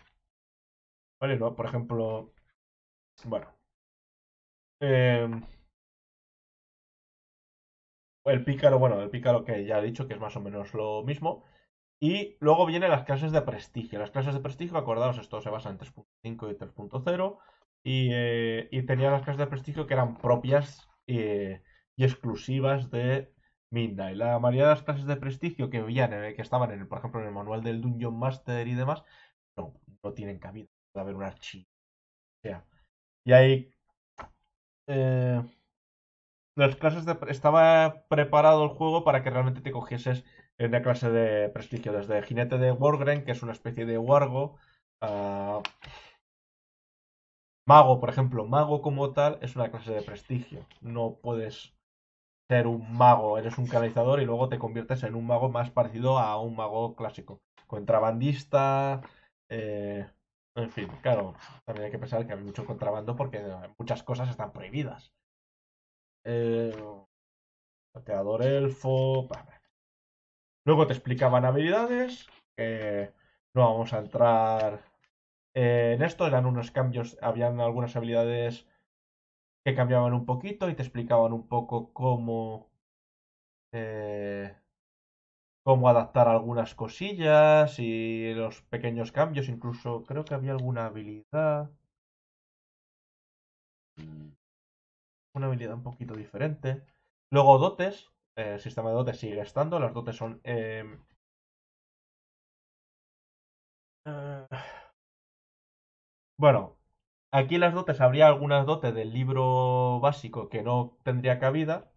¿Vale? ¿No? Por ejemplo, Bueno, eh, el pícaro que ya he dicho que es más o menos lo mismo. Y luego vienen las clases de prestigio. Las clases de prestigio, acordaos, esto se basa en 3.5 y 3.0. Y tenía las clases de prestigio que eran propias y exclusivas de Midnight. La mayoría de las clases de prestigio que que estaban por ejemplo, en el manual del Dungeon Master y demás, no, no tienen cabida. Puede haber un archivo. O sea, y ahí eh, estaba preparado el juego para que realmente te cogieses en una clase de prestigio, desde jinete de Wargren, que es una especie de wargo, a mago, por ejemplo. Mago como tal es una clase de prestigio. No puedes ser un mago, eres un canalizador y luego te conviertes en un mago más parecido a un mago clásico. Contrabandista, eh, en fin, claro, también hay que pensar que hay mucho contrabando porque muchas cosas están prohibidas. Eh, Saqueador elfo. Luego te explicaban habilidades. No vamos a entrar en esto. Eran unos cambios. Habían algunas habilidades que cambiaban un poquito y te explicaban un poco eh, cómo adaptar algunas cosillas y los pequeños cambios. Incluso creo que había alguna habilidad. Una habilidad un poquito diferente. Luego dotes. El sistema de dotes sigue estando. Las dotes son eh, bueno, aquí las dotes, habría algunas dotes del libro básico que no tendría cabida.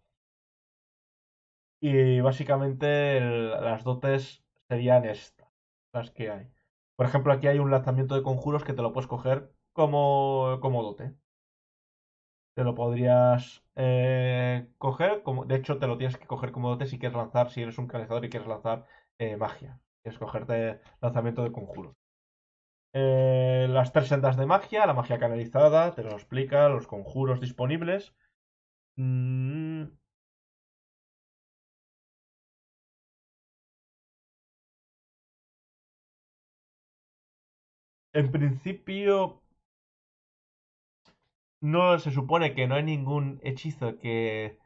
Y básicamente las dotes serían estas, las que hay. Por ejemplo, aquí hay un lanzamiento de conjuros que te lo puedes coger como dote. Te lo podrías coger, de hecho te lo tienes que coger como dote si quieres lanzar, si eres un canalizador y quieres lanzar magia. Quieres cogerte lanzamiento de conjuros. Las tres sendas de magia, la magia canalizada, te lo explica, los conjuros disponibles. Mm, en principio, no se supone que no hay ningún hechizo que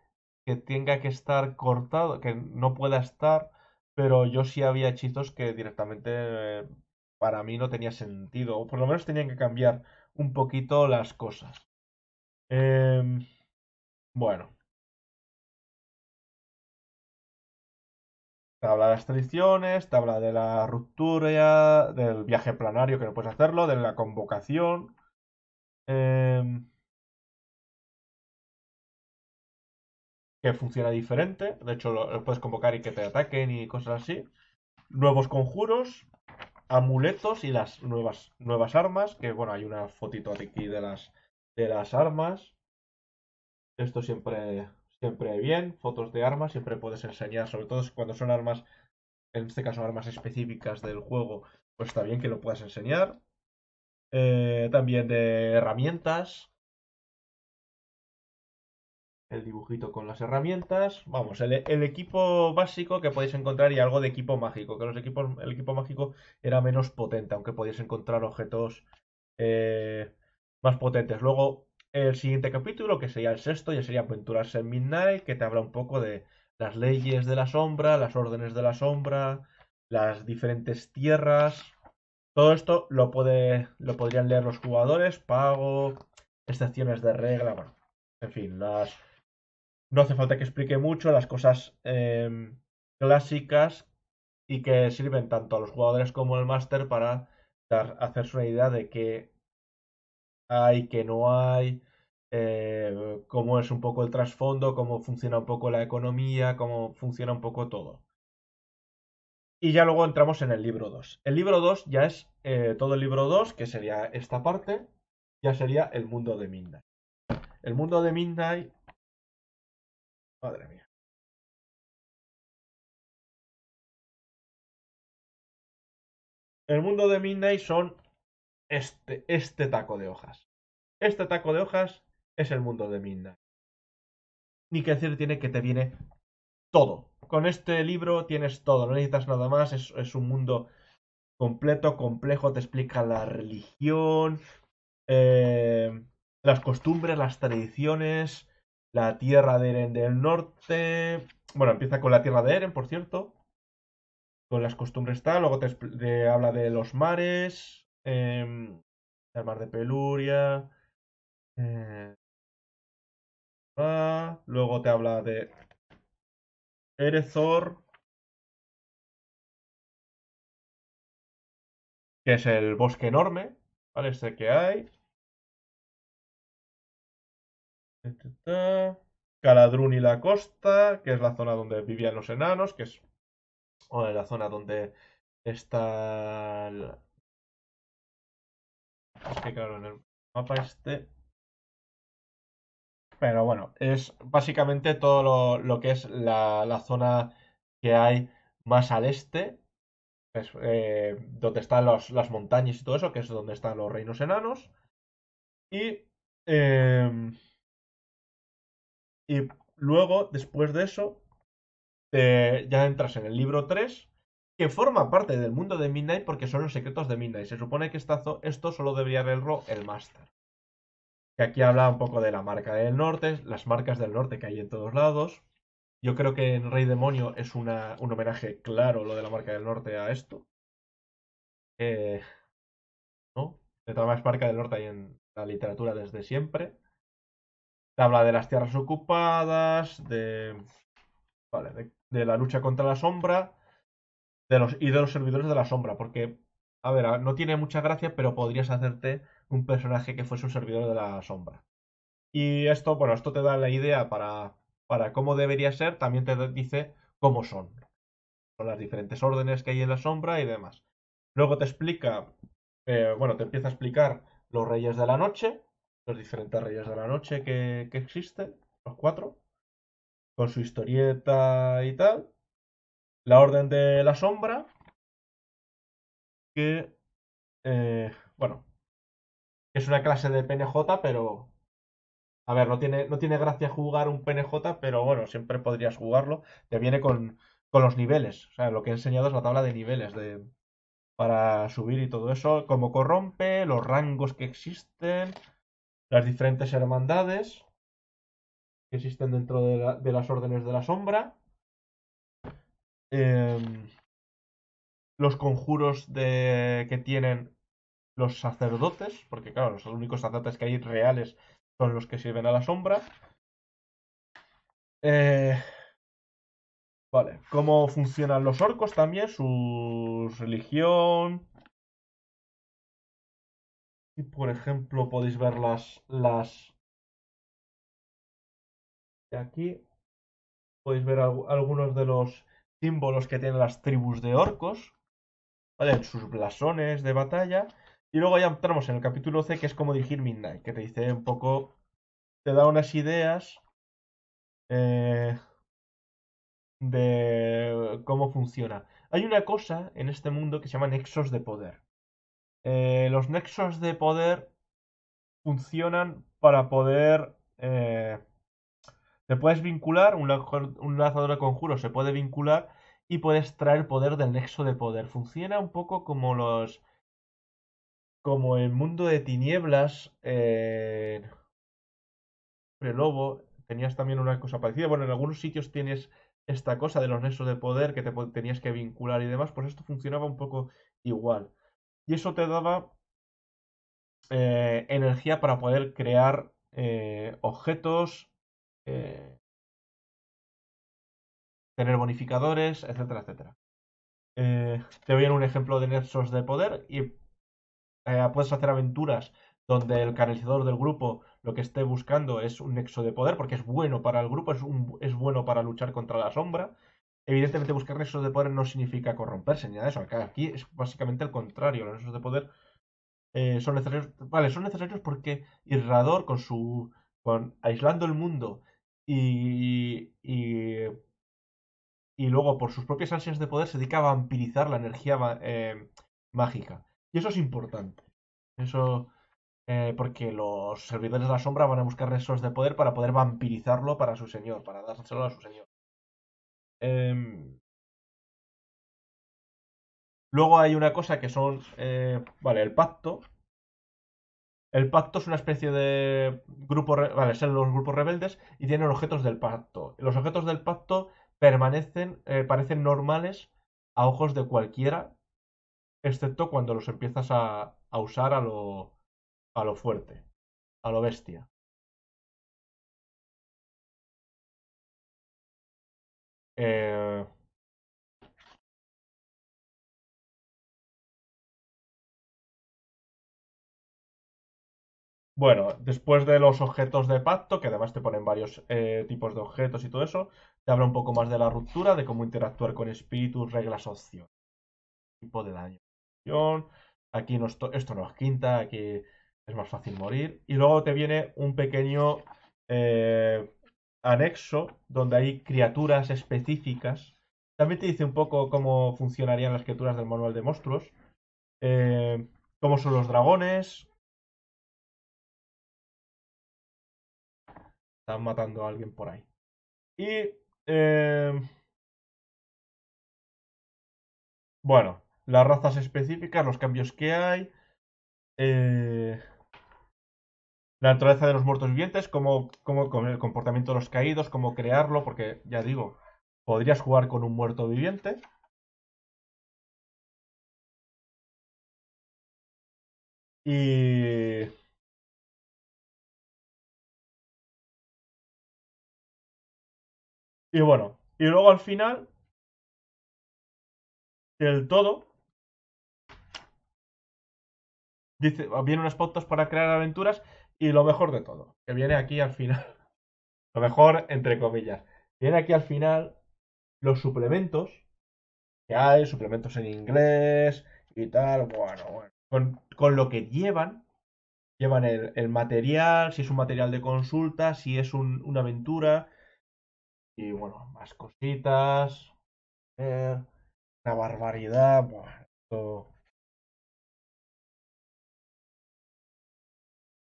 tenga que estar cortado, que no pueda estar, pero yo sí había hechizos que directamente para mí no tenía sentido, o por lo menos tenían que cambiar un poquito las cosas. Em, bueno, te habla de las tradiciones, te habla de la ruptura, del viaje planario que no puedes hacerlo, de la convocación. em, que funciona diferente. De hecho, lo puedes convocar y que te ataquen y cosas así. Nuevos conjuros, amuletos y las nuevas armas. Que bueno, hay una fotito aquí de las armas. Esto siempre bien. Fotos de armas, siempre puedes enseñar, sobre todo cuando son armas, en este caso armas específicas del juego, pues está bien que lo puedas enseñar. También de herramientas, el dibujito con las herramientas. Vamos, el equipo básico que podéis encontrar y algo de equipo mágico. Que el equipo mágico era menos potente, aunque podéis encontrar objetos eh, más potentes. Luego, el siguiente capítulo, que sería el sexto, ya sería Aventurarse en Midnight, que te habla un poco de las leyes de la sombra, las órdenes de la sombra, las diferentes tierras. Todo esto lo podrían leer los jugadores, pago, excepciones de regla, bueno, en fin, no hace falta que explique mucho las cosas clásicas y que sirven tanto a los jugadores como al máster para hacerse una idea de qué hay, qué no hay, cómo es un poco el trasfondo, cómo funciona un poco la economía, cómo funciona un poco todo. Y ya luego entramos en el libro 2. El libro 2 ya es todo el libro 2, que sería esta parte, ya sería el mundo de Midnight. El mundo de Midnight, madre mía. El mundo de Midnight son este taco de hojas. Este taco de hojas es el mundo de Midnight. Ni que decir tiene que te viene todo. Con este libro tienes todo, no necesitas nada más, es un mundo completo, complejo, te explica la religión, eh, las costumbres, las tradiciones, la tierra de Eren del norte. Bueno, empieza con la tierra de Eren, por cierto, con las costumbres tal. Luego habla de los mares, el mar de Peluria. eh, luego te habla de Erezor, que es el bosque enorme, ¿vale? Este que hay. Caladrún y la costa, que es la zona donde vivían los enanos, que es la zona donde está... Es que claro, en el mapa este... Pero bueno, es básicamente todo lo que es la zona que hay más al este, es, donde están las montañas y todo eso, que es donde están los reinos enanos. Y, eh, y luego, después de eso, ya entras en el libro 3 que forma parte del mundo de Midnight porque son los secretos de Midnight. Se supone que esto solo debería leerlo el máster. Que aquí habla un poco de la marca del norte, las marcas del norte que hay en todos lados. Yo creo que en Rey Demonio es un homenaje claro lo de la marca del norte a esto. Eh, ¿No? De todas maneras, marca del norte hay en la literatura desde siempre. Te habla de las tierras ocupadas, vale, de la lucha contra la sombra y de los servidores de la sombra, porque, a ver, no tiene mucha gracia, pero podrías hacerte un personaje que fuese un servidor de la sombra. Y esto, bueno, esto te da la idea para cómo debería ser, también te dice cómo son las diferentes órdenes que hay en la sombra y demás. Luego te explica, bueno, te empieza a explicar los reyes de la noche, los diferentes reyes de la noche que existen, los cuatro, con su historieta y tal. La orden de la sombra, que, bueno, es una clase de PNJ, pero a ver, no tiene gracia jugar un PNJ, pero bueno, siempre podrías jugarlo. Te viene con los niveles. O sea, lo que he enseñado es la tabla de niveles para subir y todo eso. Cómo corrompe, los rangos que existen, las diferentes hermandades que existen dentro de las órdenes de la sombra. em, los conjuros que tienen los sacerdotes, porque claro, los únicos sacerdotes que hay reales son los que sirven a la sombra. Eh, vale, cómo funcionan los orcos también, su religión. Y por ejemplo, podéis ver las de aquí. Podéis ver algunos de los símbolos que tienen las tribus de orcos, ¿vale? En sus blasones de batalla. Y luego ya entramos en el capítulo C, que es cómo dirigir Midnight, que te dice un poco, te da unas ideas eh, de cómo funciona. Hay una cosa en este mundo que se llama nexos de poder. Los nexos de poder funcionan para poder... te puedes vincular, un lanzador de conjuros se puede vincular y puedes traer poder del nexo de poder. Funciona un poco como el mundo de tinieblas, Lobo, tenías también una cosa parecida. Bueno, en algunos sitios tienes esta cosa de los nexos de poder que tenías que vincular y demás, pues esto funcionaba un poco igual. Y eso te daba energía para poder crear objetos, eh, tener bonificadores, etcétera, etcétera. Te doy un ejemplo de nexos de poder y puedes hacer aventuras donde el canalizador del grupo lo que esté buscando es un nexo de poder porque es bueno para el grupo, es bueno para luchar contra la sombra. Evidentemente buscar nexos de poder no significa corromperse ni nada de eso. Aquí es básicamente el contrario. Los nexos de poder son necesarios. Vale, son necesarios porque Irrador con aislando el mundo y luego por sus propias ansias de poder se dedica a vampirizar la energía mágica. Y eso es importante. Eso porque los servidores de la sombra van a buscar nexos de poder para poder vampirizarlo para su señor, para dárselo a su señor. Luego hay una cosa que son, vale, el pacto, El pacto es una especie de grupo, vale, son los grupos rebeldes y tienen objetos del pacto. Los objetos del pacto parecen normales a ojos de cualquiera, excepto cuando los empiezas a usar a lo fuerte, a lo bestia. Eh, bueno, después de los objetos de pacto, que además te ponen varios tipos de objetos y todo eso, te habla un poco más de la ruptura, de cómo interactuar con espíritus, reglas, opción, tipo de daño. Aquí no esto no es quinta, aquí es más fácil morir. Y luego te viene un pequeño eh, anexo donde hay criaturas específicas. También te dice un poco cómo funcionarían las criaturas del manual de monstruos. eh, Cómo son los dragones. Están matando a alguien por ahí. Y bueno, las razas específicas, los cambios que hay. eh, la naturaleza de los muertos vivientes, cómo con el comportamiento de los caídos, cómo crearlo, porque ya digo, podrías jugar con un muerto viviente. Y, y bueno, y luego al final del todo, dice, vienen unas pautas para crear aventuras y lo mejor de todo, que viene aquí al final, lo mejor entre comillas, viene aquí al final los suplementos que hay, suplementos en inglés y tal, bueno. Con lo que llevan el material, si es un material de consulta, si es una aventura, y bueno, más cositas, una barbaridad, buah,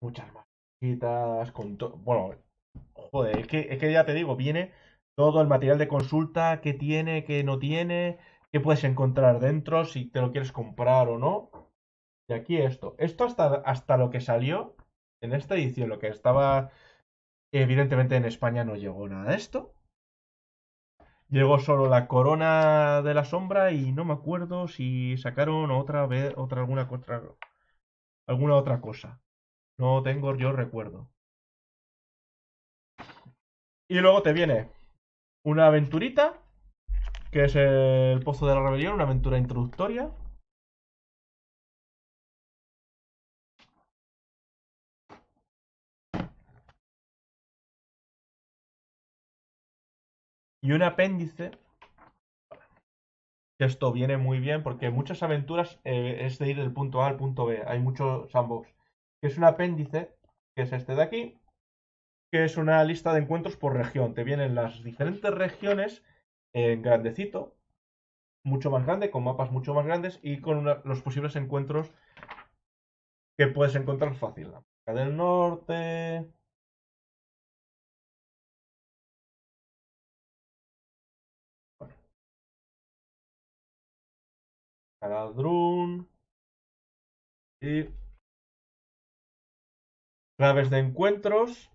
muchas más cositas, bueno, joder, es que ya te digo, viene todo el material de consulta, qué tiene, qué no tiene, qué puedes encontrar dentro, si te lo quieres comprar o no. Y aquí esto hasta lo que salió en esta edición, lo que estaba evidentemente en España no llegó nada de esto. Llegó solo la corona de la sombra y no me acuerdo si sacaron otra vez, alguna otra cosa. No tengo yo recuerdo. Y luego te viene una aventurita, que es el Pozo de la Rebelión, una aventura introductoria. Y un apéndice, que esto viene muy bien porque muchas aventuras es de ir del punto A al punto B. Hay mucho sandbox. Que es un apéndice, que es este de aquí, que es una lista de encuentros por región. Te vienen las diferentes regiones en grandecito, mucho más grande, con mapas mucho más grandes y con los posibles encuentros que puedes encontrar fácil. América del Norte. Bueno, Caladrún. Y claves de encuentros.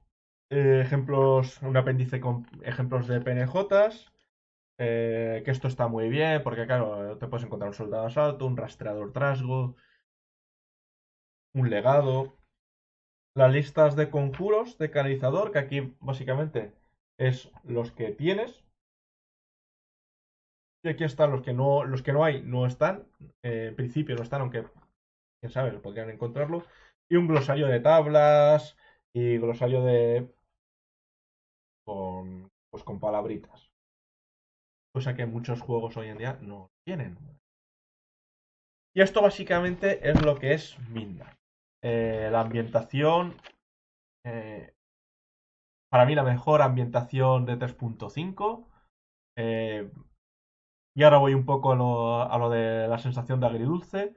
Ejemplos, un apéndice con ejemplos de PNJs. Que esto está muy bien, porque claro, te puedes encontrar un soldado de asalto, un rastreador trasgo, un legado. Las listas de conjuros de canalizador, que aquí básicamente es los que tienes. Y aquí están los que no hay, no están. En principio no están, aunque quién sabe, podrían encontrarlo. Y un glosario de tablas y glosario de pues con palabritas. Cosa que muchos juegos hoy en día no tienen. Y esto básicamente es lo que es Midnight. La ambientación, eh, para mí la mejor ambientación de 3.5. Eh, y ahora voy un poco a lo de la sensación de agridulce.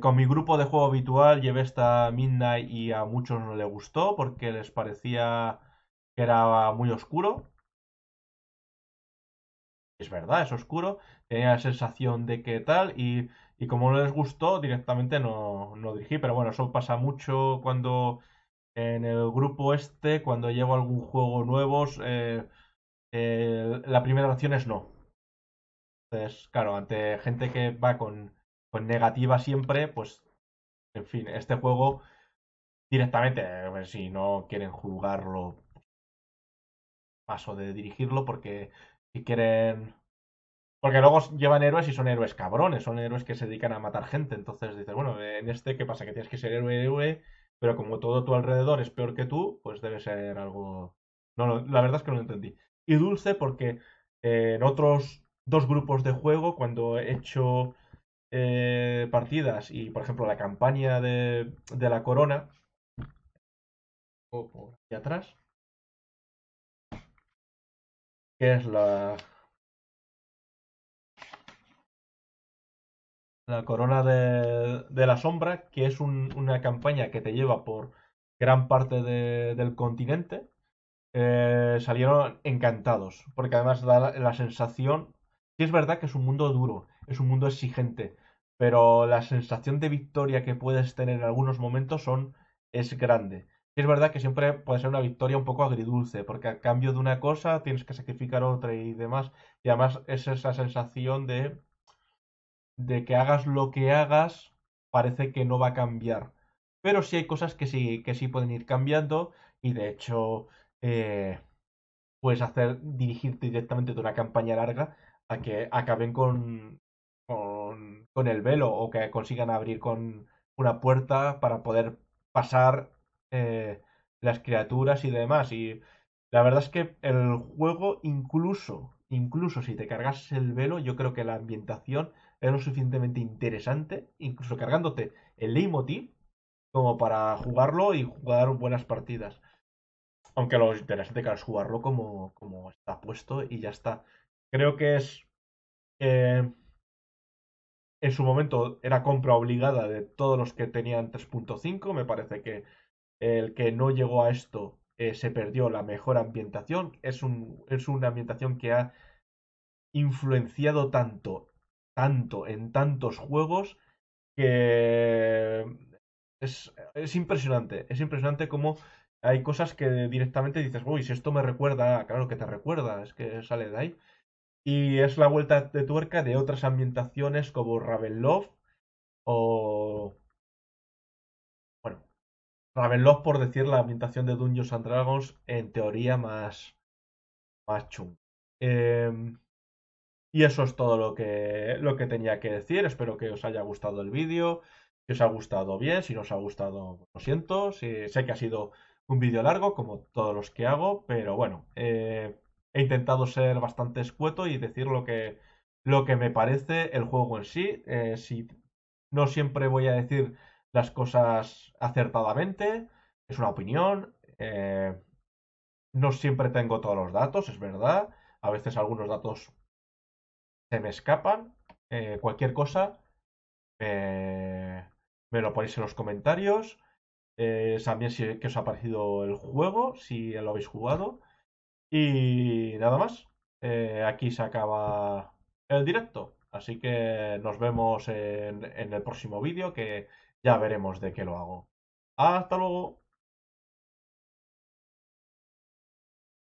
Con mi grupo de juego habitual llevé esta Midnight y a muchos no les gustó porque les parecía que era muy oscuro. Es verdad, es oscuro. Tenía la sensación de que tal. Y Y como no les gustó, directamente no dirigí. Pero bueno, eso pasa mucho cuando en el grupo este, cuando llevo algún juego nuevo, la primera opción es no. Entonces, claro, ante gente que va con negativa siempre, pues, en fin, este juego directamente, pues, si no quieren jugarlo, paso de dirigirlo porque si quieren. Porque luego llevan héroes y son héroes cabrones, son héroes que se dedican a matar gente. Entonces dices, bueno, en este, ¿qué pasa? Que tienes que ser héroe, pero como todo tu alrededor es peor que tú, pues debe ser algo. No, la verdad es que no lo entendí. Y dulce porque en otros dos grupos de juego, cuando he hecho partidas y, por ejemplo, la campaña de la corona, o por aquí atrás, que es la corona de la sombra, que es una campaña que te lleva por gran parte del continente, salieron encantados, porque además da la sensación, sí es verdad que es un mundo duro, es un mundo exigente, pero la sensación de victoria que puedes tener en algunos momentos es grande. Sí es verdad que siempre puede ser una victoria un poco agridulce, porque a cambio de una cosa tienes que sacrificar otra y demás, y además es esa sensación de que hagas lo que hagas, parece que no va a cambiar. Pero sí hay cosas que sí pueden ir cambiando y de hecho eh, puedes dirigirte directamente de una campaña larga a que acaben con el velo o que consigan abrir con una puerta para poder pasar eh, las criaturas y demás. Y la verdad es que el juego, incluso si te cargas el velo, yo creo que la ambientación es lo suficientemente interesante, incluso cargándote el leitmotiv, como para jugarlo y jugar buenas partidas. Aunque lo interesante, claro, es jugarlo como está puesto y ya está. Creo que eh, en su momento era compra obligada de todos los que tenían 3.5. Me parece que el que no llegó a esto se perdió la mejor ambientación. Es una ambientación que ha influenciado tanto en tantos juegos que es impresionante cómo hay cosas que directamente dices, uy, si esto me recuerda, claro que te recuerda, es que sale de ahí. Y es la vuelta de tuerca de otras ambientaciones como Ravenloft o, bueno, Ravenloft por decir la ambientación de Dungeons and Dragons en teoría más chunga. Y eso es todo lo que tenía que decir. Espero que os haya gustado el vídeo, que os ha gustado bien. Si no os ha gustado, lo siento. Sé que ha sido un vídeo largo, como todos los que hago, pero bueno, he intentado ser bastante escueto y decir lo que me parece el juego en sí. Si no siempre voy a decir las cosas acertadamente, es una opinión. No siempre tengo todos los datos, es verdad. A veces algunos datos se me escapan. Cualquier cosa, me lo ponéis en los comentarios. También si qué os ha parecido el juego, si lo habéis jugado. Y nada más. Aquí se acaba el directo. Así que nos vemos en el próximo vídeo, que ya veremos de qué lo hago. Hasta luego.